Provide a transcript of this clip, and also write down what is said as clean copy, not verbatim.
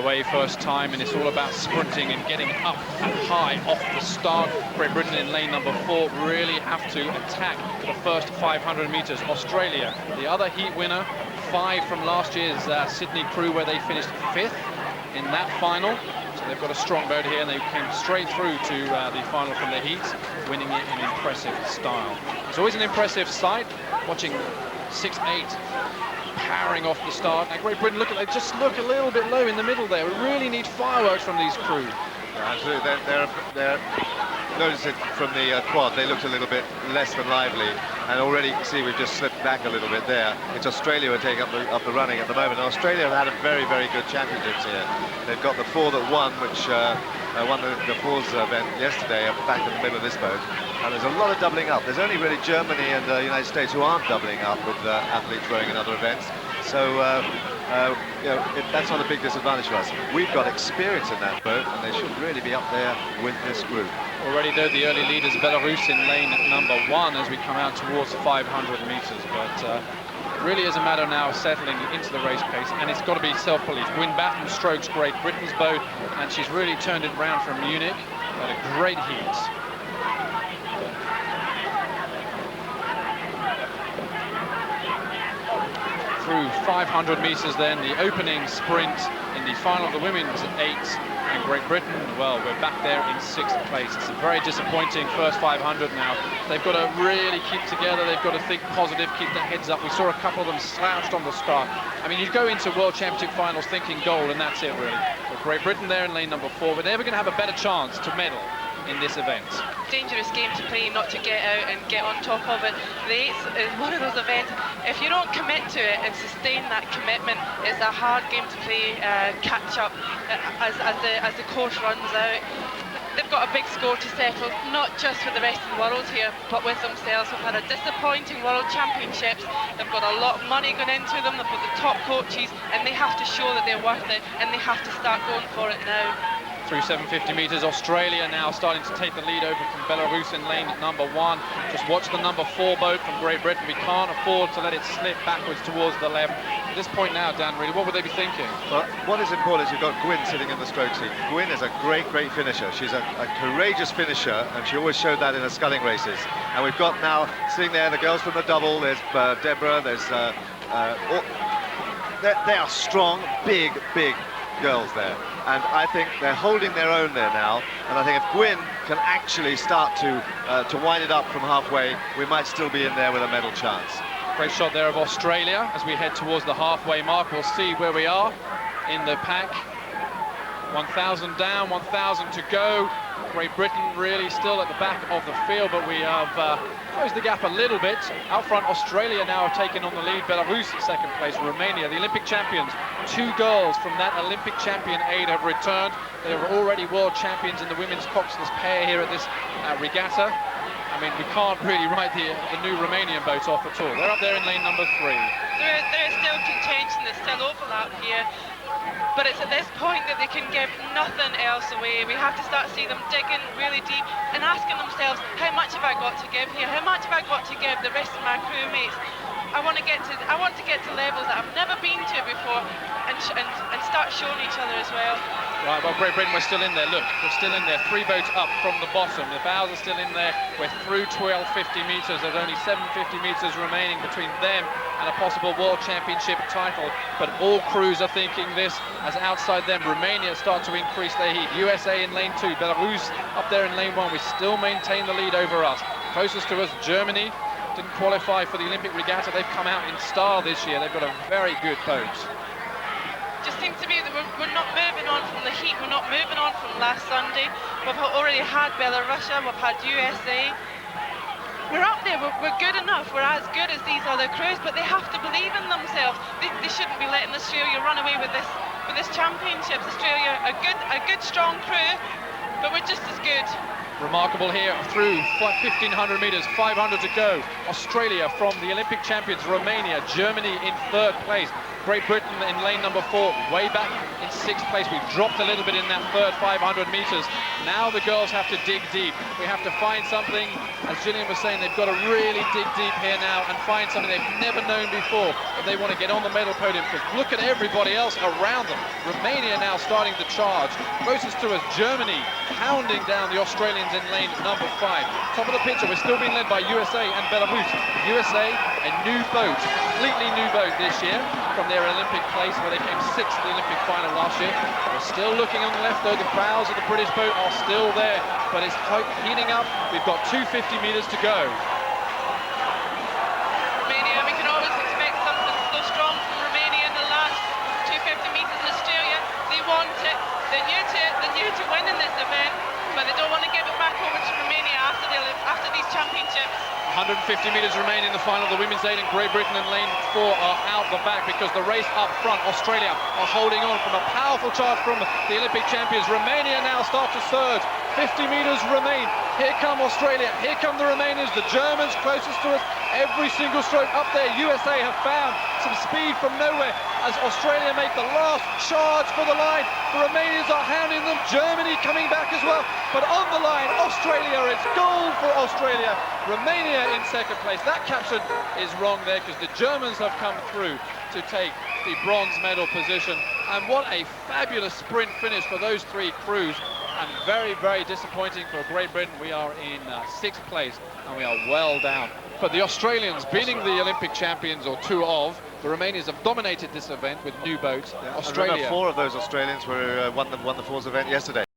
away first time, and it's all about sprinting and getting up and high off the start. Great Britain in lane number 4 really have to attack the first 500 meters. Australia, the other heat winner, 5 from last year's Sydney crew, where they finished 5th in that final. So they've got a strong boat here, and they came straight through to the final from the heats, winning it in impressive style. It's always an impressive sight watching 6-8 powering off the start. Now Great Britain, they just look a little bit low in the middle there. We really need fireworks from these crew. Absolutely, they're notice it from the quad. They looked a little bit less than lively, and already you can see we've just slipped back a little bit there. It's Australia who are taking up the running at the moment. And Australia have had a very, very good championships here. They've got the 4 that won, which won the fours event yesterday, back in the middle of this boat. And there's a lot of doubling up. There's only really Germany and the United States who aren't doubling up with athletes rowing in other events. So you know, that's not a big disadvantage for us. We've got experience in that boat, and they should really be up there with this group. Already though, the early leaders, Belarus in lane number 1 as we come out towards 500 meters. But it really is a matter now of settling into the race pace, and it's got to be self-belief. Wynne Batten strokes Great Britain's boat, and she's really turned it round from Munich. Had a great heat. Through 500 meters then, the opening sprint in the final of the women's 8, and Great Britain, well, we're back there in 6th place. It's a very disappointing first 500 now. They've got to really keep together, they've got to think positive, keep their heads up. We saw a couple of them slouched on the start. I mean, you go into World Championship finals thinking gold, and that's it really. But Great Britain there in lane number 4, but they're never going to have a better chance to medal in this event. Dangerous game to play, not to get out and get on top of it. The 8s is one of those events, if you don't commit to it and sustain that commitment, it's a hard game to play catch up as the course runs out. They've got a big score to settle, not just for the rest of the world here, but with themselves. We've had a disappointing World Championships. They've got a lot of money going into them, they've got the top coaches, and they have to show that they're worth it, and they have to start going for it now. Through 750 meters, Australia now starting to take the lead over from Belarus in lane number 1. Just watch the number 4 boat from Great Britain. We can't afford to let it slip backwards towards the left. At this point now, Dan, really, what would they be thinking? Well, what is important is you've got Gwynne sitting in the stroke seat. Gwynne is a great, great finisher. She's a courageous finisher, and she always showed that in her sculling races. And we've got now sitting there the girls from the double. There's Deborah. There's they are strong, big girls there, and I think they're holding their own there now. And I think if Gwynne can actually start to wind it up from halfway, we might still be in there with a medal chance. Great shot there of Australia as we head towards the halfway mark. We'll see where we are in the pack. 1,000 down, 1,000 to go. Great Britain really still at the back of the field, but we have closed the gap a little bit. Out front, Australia now have taken on the lead. Belarus in 2nd place. Romania, the Olympic champions. 2 girls from that Olympic champion 8 have returned. They are already world champions in the women's coxless pair here at this regatta. I mean, we can't really write the new Romanian boat off at all. They're up there in lane number 3. There is still contention, there's still overlap here. But it's at this point that they can give nothing else away. We have to start seeing them digging really deep and asking themselves, how much have I got to give here? How much have I got to give the rest of my crewmates? I want to get to levels that I've never been to before, and start showing each other as well. Right, well, Great Britain, we're still in there. Look, we're still in there. 3 boats up from the bottom. The bows are still in there. We're through 1250 meters. There's only 750 meters remaining between them and a possible World Championship title. But all crews are thinking this, as outside them, Romania start to increase their heat. USA in lane 2, Belarus up there in lane 1. We still maintain the lead over us. Closest to us, Germany. Didn't qualify for the Olympic regatta. They've come out in style this year. They've got a very good boat. Just seems to me that we're not moving on from the heat. We're not moving on from last Sunday. We've already had Belarus, we've had USA. We're up there, we're good enough, we're as good as these other crews, but they have to believe in themselves. They shouldn't be letting Australia run away with this championships. Australia, a good strong crew, but we're just as good. Remarkable here through 1,500 meters, 500 to go. Australia from the Olympic champions, Romania, Germany in 3rd place. Great Britain in lane number 4, way back in 6th place. We dropped a little bit in that third 500 meters. Now the girls have to dig deep. We have to find something, as Gillian was saying, they've got to really dig deep here now and find something they've never known before if they want to get on the medal podium, because look at everybody else around them. Romania now starting to charge. Closest to us, Germany hounding down the Australians in lane number 5. Top of the picture, we're still being led by USA and Belarus. USA, a new boat, completely new boat this year from their Olympic place where they came 6th in the Olympic final last year. We're still looking on the left though, the bows of the British boat are still there, but it's heating up. We've got 250 meters to go. Romania, we can always expect something so strong from Romania in the last 250 meters. Australia, they want it, they're new to winning this event, but they don't want to give it back over to Romania after these championships. 150 meters remain in the final. The women's 8 in Great Britain in lane 4 are out the back because the race up front, Australia are holding on from a powerful charge from the Olympic champions. Romania now start to surge. 50 meters remain. Here come Australia. Here come the Romanians, the Germans closest to us. Every single stroke up there. USA have found some speed from nowhere as Australia make the last charge for the line. The Romanians are hounding them. Germany coming back as well. But on the line, Australia, it's gold for Australia. Romania in 2nd place. That caption is wrong there because the Germans have come through to take the bronze medal position. And what a fabulous sprint finish for those 3 crews. And very, very disappointing for Great Britain. We are in 6th place and we are well down. But the Australians, beating the Olympic champions, or 2 of, the Romanians have dominated this event with new boats. Yeah, Australia. 4 of those Australians were won the Fours event yesterday.